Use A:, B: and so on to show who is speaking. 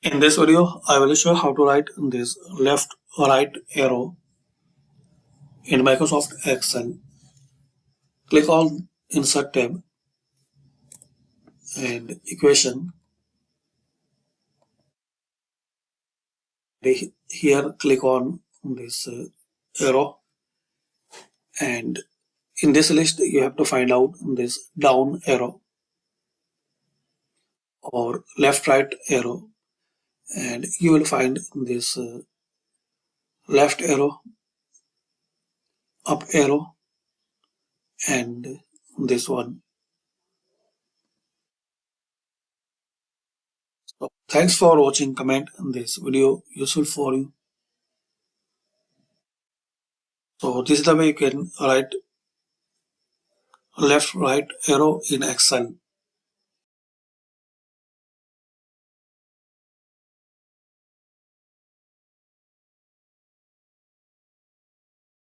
A: In this video, I will show how to write this left right arrow in Microsoft Excel. Click on Insert tab and Equation. Here click on this arrow, and in this list you have to find out this down arrow or left right arrow, and you will find this left arrow, up arrow, and this one. So thanks for watching. Comment this video useful for you. So this is the way you can write left right arrow in Excel.